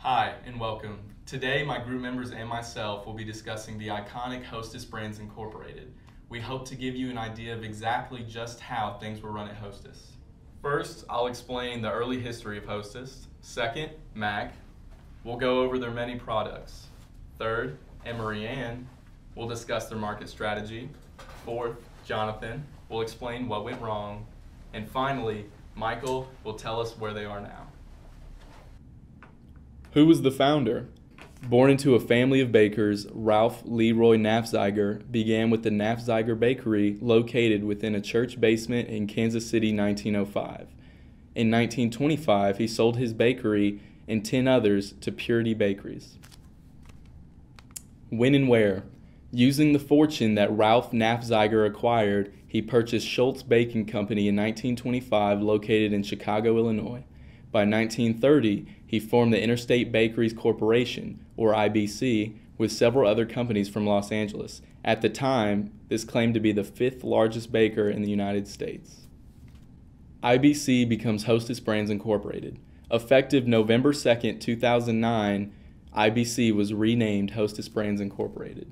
Hi, and welcome. Today, my group members and myself will be discussing the iconic Hostess Brands Incorporated. We hope to give you an idea of exactly just how things were run at Hostess. First, I'll explain the early history of Hostess. Second, Mac. We'll go over their many products. Third, Emery Ann. We'll discuss their market strategy. Fourth, Jonathan will explain what went wrong. And finally, Michael will tell us where they are now. Who was the founder? Born into a family of bakers, Ralph Leroy Nafziger began with the Nafziger Bakery located within a church basement in Kansas City, 1905. In 1925, he sold his bakery and 10 others to Purity Bakeries. When and where? Using the fortune that Ralph Nafziger acquired, he purchased Schultz Baking Company in 1925, located in Chicago, Illinois. By 1930, he formed the Interstate Bakeries Corporation, or IBC, with several other companies from Los Angeles. At the time, this claimed to be the 5th largest baker in the United States. IBC becomes Hostess Brands Incorporated. Effective November 2nd, 2009, IBC was renamed Hostess Brands Incorporated.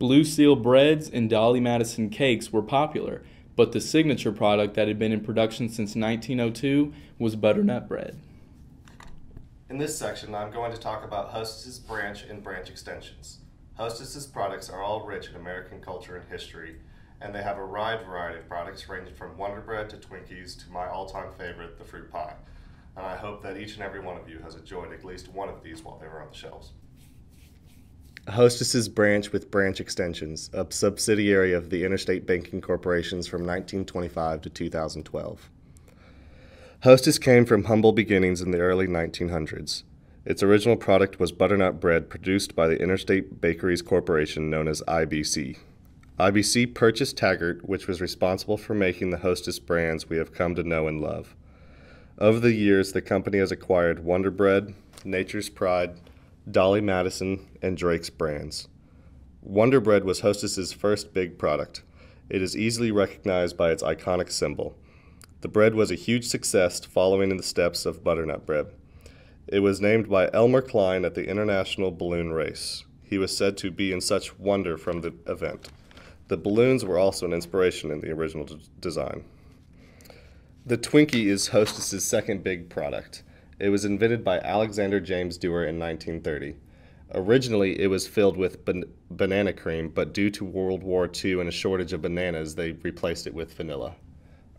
Blue Seal breads and Dolly Madison cakes were popular, but the signature product that had been in production since 1902 was butternut bread. In this section, I'm going to talk about Hostess's branch and branch extensions. Hostess's products are all rich in American culture and history, and they have a wide variety of products ranging from Wonder Bread to Twinkies to my all-time favorite, the fruit pie. And I hope that each and every one of you has enjoyed at least one of these while they were on the shelves. Hostess's branch with branch extensions, a subsidiary of the Interstate Banking Corporations from 1925 to 2012. Hostess came from humble beginnings in the early 1900s. Its original product was butternut bread produced by the Interstate Bakeries Corporation, known as IBC. IBC purchased Taggart, which was responsible for making the Hostess brands we have come to know and love. Over the years, the company has acquired Wonder Bread, Nature's Pride, Dolly Madison, and Drake's brands. Wonder Bread was Hostess's first big product. It is easily recognized by its iconic symbol. The bread was a huge success, following in the steps of butternut bread. It was named by Elmer Klein at the International Balloon Race. He was said to be in such wonder from the event. The balloons were also an inspiration in the original design. The Twinkie is Hostess's second big product. It was invented by Alexander James Dewar in 1930. Originally, it was filled with banana cream, but due to World War II and a shortage of bananas, they replaced it with vanilla.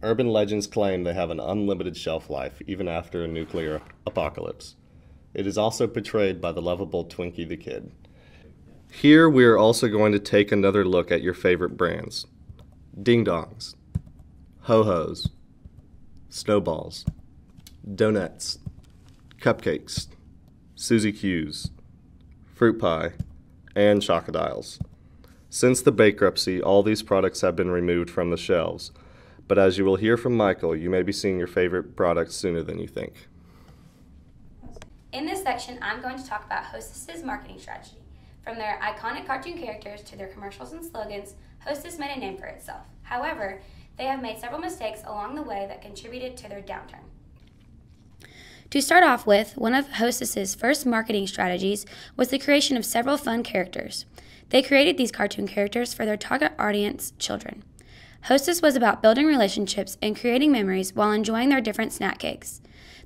Urban legends claim they have an unlimited shelf life, even after a nuclear apocalypse. It is also portrayed by the lovable Twinkie the Kid. Here, we are also going to take another look at your favorite brands. Ding Dongs, Ho-Hos, Snowballs, Donuts, Cupcakes, Suzy Q's, Fruit Pie, and Chocodiles. Since the bankruptcy, all these products have been removed from the shelves, but as you will hear from Michael, you may be seeing your favorite products sooner than you think. In this section, I'm going to talk about Hostess's marketing strategy. From their iconic cartoon characters to their commercials and slogans, Hostess made a name for itself. However, they have made several mistakes along the way that contributed to their downturn. To start off with, one of Hostess's first marketing strategies was the creation of several fun characters. They created these cartoon characters for their target audience, children. Hostess was about building relationships and creating memories while enjoying their different snack cakes.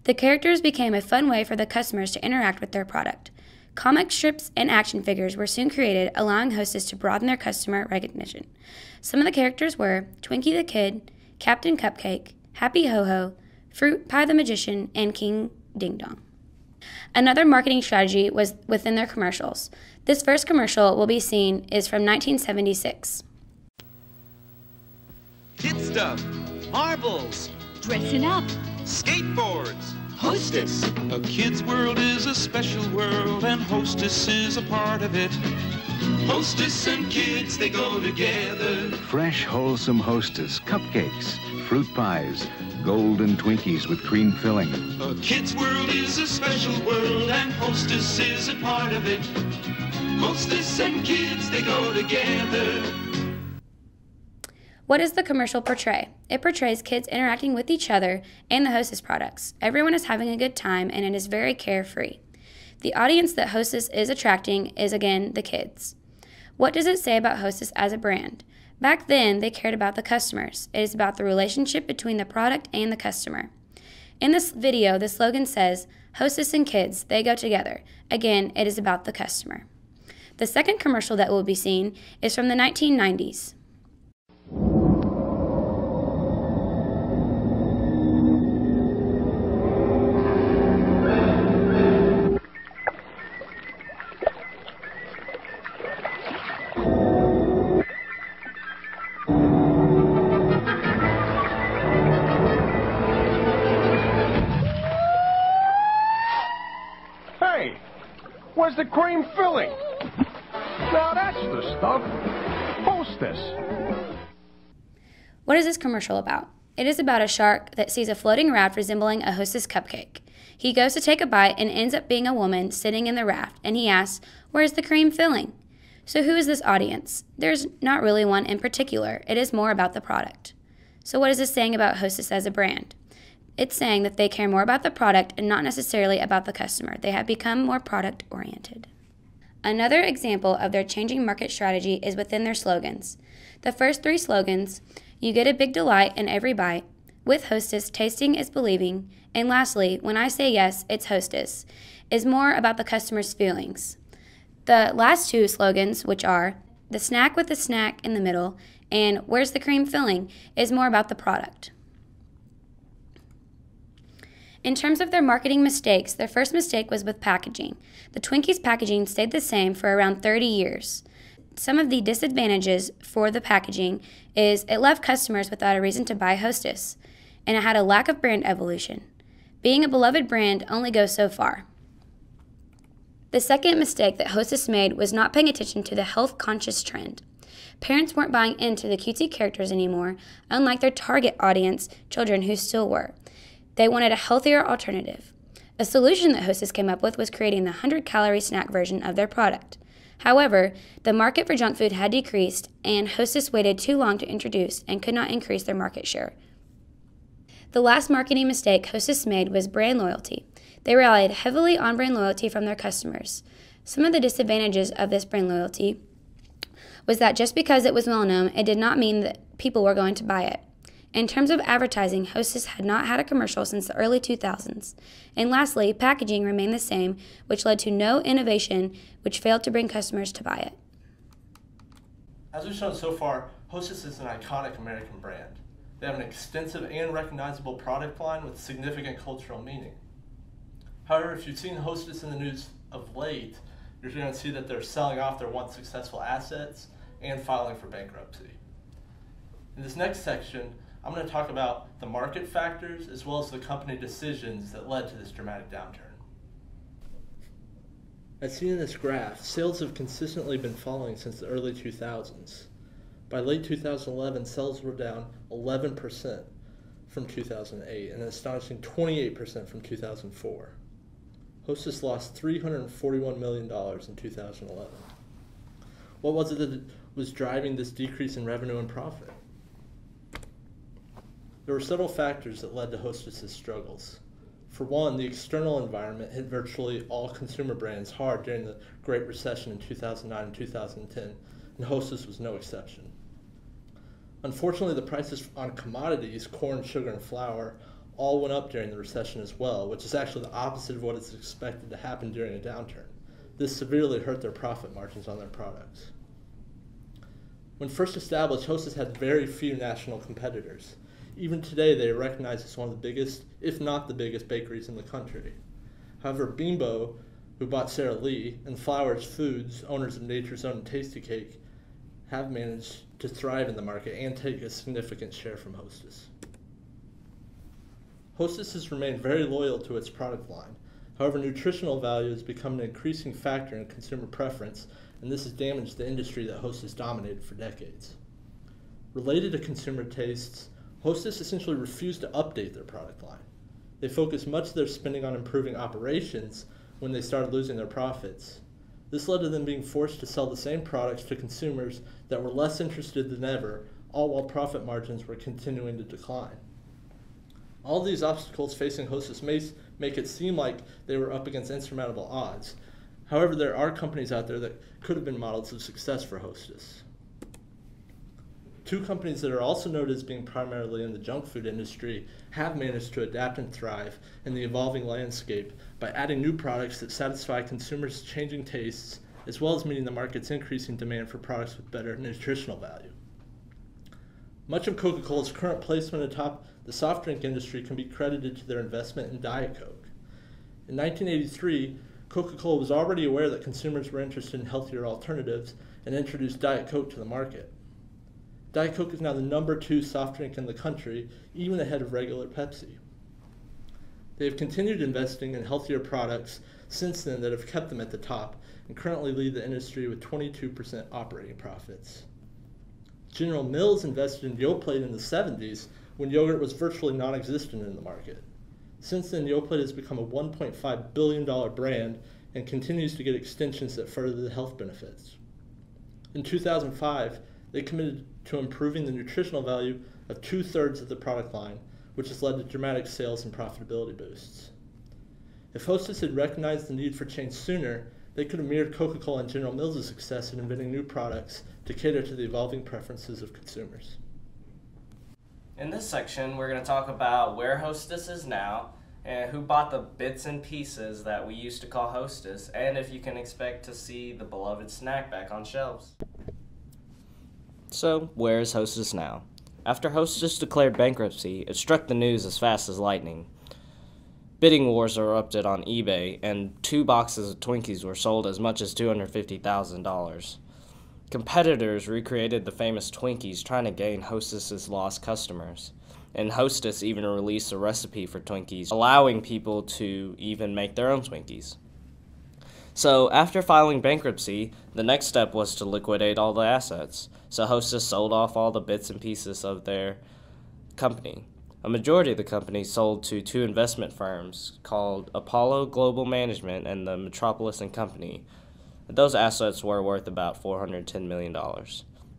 The characters became a fun way for the customers to interact with their product. Comic strips and action figures were soon created, allowing Hostess to broaden their customer recognition. Some of the characters were Twinkie the Kid, Captain Cupcake, Happy Ho-Ho, Fruit Pie the Magician, and King Ding Dong. Another marketing strategy was within their commercials. This first commercial we'll be seeing is from 1976. Kid stuff, marbles, Dressing up. skateboards. Hostess. A kid's world is a special world, and Hostess is a part of it. Hostess and kids, they go together. Fresh, wholesome Hostess, cupcakes, fruit pies, golden Twinkies with cream filling. A kid's world is a special world, and Hostess is a part of it. Hostess and kids, they go together. What does the commercial portray? It portrays kids interacting with each other and the Hostess products. Everyone is having a good time, and it is very carefree. The audience that Hostess is attracting is, again, the kids. What does it say about Hostess as a brand? Back then, they cared about the customers. It is about the relationship between the product and the customer. In this video, the slogan says, Hostess and kids, they go together. Again, it is about the customer. The second commercial that will be seen is from the 1990s. Hey, where's the cream filling? Now that's the stuff. Hostess. What is this commercial about? It is about a shark that sees a floating raft resembling a Hostess cupcake. He goes to take a bite and ends up being a woman sitting in the raft, and he asks, "Where's the cream filling?" So who is this audience? There's not really one in particular. It is more about the product. So what is this saying about Hostess as a brand? It's saying that they care more about the product and not necessarily about the customer. They have become more product-oriented. Another example of their changing market strategy is within their slogans. The first three slogans, "You get a big delight in every bite," "With Hostess, tasting is believing," and lastly, "When I say yes, it's Hostess," is more about the customer's feelings. The last two slogans, which are "The snack with the snack in the middle" and "Where's the cream filling," is more about the product. In terms of their marketing mistakes, their first mistake was with packaging. The Twinkies packaging stayed the same for around 30 years. Some of the disadvantages for the packaging is it left customers without a reason to buy Hostess, and it had a lack of brand evolution. Being a beloved brand only goes so far. The second mistake that Hostess made was not paying attention to the health-conscious trend. Parents weren't buying into the cutesy characters anymore, unlike their target audience, children who still were. They wanted a healthier alternative. A solution that Hostess came up with was creating the 100-calorie snack version of their product. However, the market for junk food had decreased, and Hostess waited too long to introduce and could not increase their market share. The last marketing mistake Hostess made was brand loyalty. They relied heavily on brand loyalty from their customers. Some of the disadvantages of this brand loyalty was that just because it was well known, it did not mean that people were going to buy it. In terms of advertising, Hostess had not had a commercial since the early 2000s. And lastly, packaging remained the same, which led to no innovation, which failed to bring customers to buy it. As we've shown so far, Hostess is an iconic American brand. They have an extensive and recognizable product line with significant cultural meaning. However, if you've seen Hostess in the news of late, you're going to see that they're selling off their once successful assets and filing for bankruptcy. In this next section, I'm going to talk about the market factors as well as the company decisions that led to this dramatic downturn. As seen in this graph, sales have consistently been falling since the early 2000s. By late 2011, sales were down 11% from 2008 and an astonishing 28% from 2004. Hostess lost $341 million in 2011. What was it that was driving this decrease in revenue and profit? There were several factors that led to Hostess's struggles. For one, the external environment hit virtually all consumer brands hard during the Great Recession in 2009 and 2010, and Hostess was no exception. Unfortunately, the prices on commodities, corn, sugar, and flour, all went up during the recession as well, which is actually the opposite of what is expected to happen during a downturn. This severely hurt their profit margins on their products. When first established, Hostess had very few national competitors. Even today, they are recognized as one of the biggest, if not the biggest, bakeries in the country. However, Bimbo, who bought Sara Lee, and Flowers Foods, owners of Nature's Own and Tasty Cake, have managed to thrive in the market and take a significant share from Hostess. Hostess has remained very loyal to its product line. However, nutritional value has become an increasing factor in consumer preference, and this has damaged the industry that Hostess dominated for decades. Related to consumer tastes, Hostess essentially refused to update their product line. They focused much of their spending on improving operations when they started losing their profits. This led to them being forced to sell the same products to consumers that were less interested than ever, all while profit margins were continuing to decline. All these obstacles facing Hostess may make it seem like they were up against insurmountable odds. However, there are companies out there that could have been models of success for Hostess. Two companies that are also noted as being primarily in the junk food industry have managed to adapt and thrive in the evolving landscape by adding new products that satisfy consumers' changing tastes, as well as meeting the market's increasing demand for products with better nutritional value. Much of Coca-Cola's current placement atop the soft drink industry can be credited to their investment in Diet Coke. In 1983, Coca-Cola was already aware that consumers were interested in healthier alternatives and introduced Diet Coke to the market. Diet Coke is now the #2 soft drink in the country, even ahead of regular Pepsi. They have continued investing in healthier products since then that have kept them at the top and currently lead the industry with 22% operating profits. General Mills invested in Yoplait in the 70s when yogurt was virtually non-existent in the market. Since then, Yoplait has become a $1.5 billion brand and continues to get extensions that further the health benefits. In 2005, they committed to improving the nutritional value of 2/3 of the product line, which has led to dramatic sales and profitability boosts. If Hostess had recognized the need for change sooner, they could have mirrored Coca-Cola and General Mills' success in inventing new products to cater to the evolving preferences of consumers. In this section, we're going to talk about where Hostess is now, and who bought the bits and pieces that we used to call Hostess, and if you can expect to see the beloved snack back on shelves. So, where is Hostess now? After Hostess declared bankruptcy, it struck the news as fast as lightning. Bidding wars erupted on eBay, and 2 boxes of Twinkies were sold as much as $250,000. Competitors recreated the famous Twinkies, trying to gain Hostess's lost customers. And Hostess even released a recipe for Twinkies, allowing people to even make their own Twinkies. So, after filing bankruptcy, the next step was to liquidate all the assets. So Hostess sold off all the bits and pieces of their company. A majority of the company sold to 2 investment firms called Apollo Global Management and the Metropolis & Company. Those assets were worth about $410 million.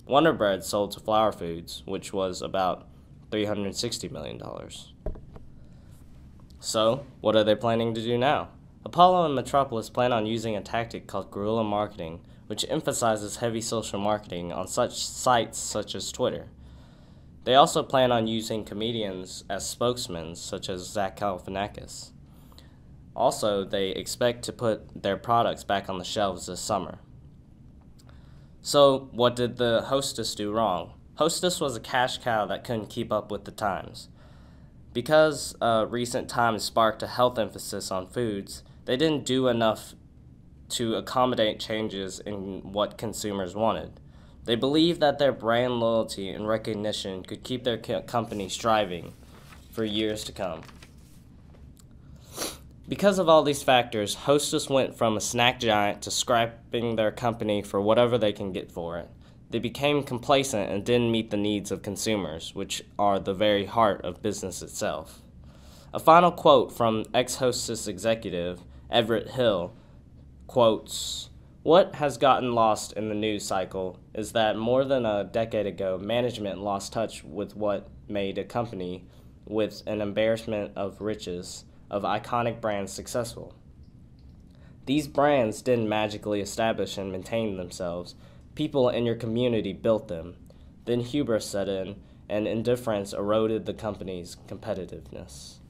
Wonder Bread sold to Flower Foods, which was about $360 million. So, what are they planning to do now? Apollo and Metropolis plan on using a tactic called guerrilla marketing, which emphasizes heavy social marketing on such sites such as Twitter. They also plan on using comedians as spokesmen, such as Zach Galifianakis. Also, they expect to put their products back on the shelves this summer. So, what did the Hostess do wrong? Hostess was a cash cow that couldn't keep up with the times. Because recent times sparked a health emphasis on foods, they didn't do enough to accommodate changes in what consumers wanted. They believed that their brand loyalty and recognition could keep their company striving for years to come. Because of all these factors, Hostess went from a snack giant to scrapping their company for whatever they can get for it. They became complacent and didn't meet the needs of consumers, which are the very heart of business itself. A final quote from ex-Hostess executive Everett Hill quotes, "What has gotten lost in the news cycle is that more than a decade ago, management lost touch with what made a company with an embarrassment of riches of iconic brands successful. These brands didn't magically establish and maintain themselves. People in your community built them. Then hubris set in, and indifference eroded the company's competitiveness."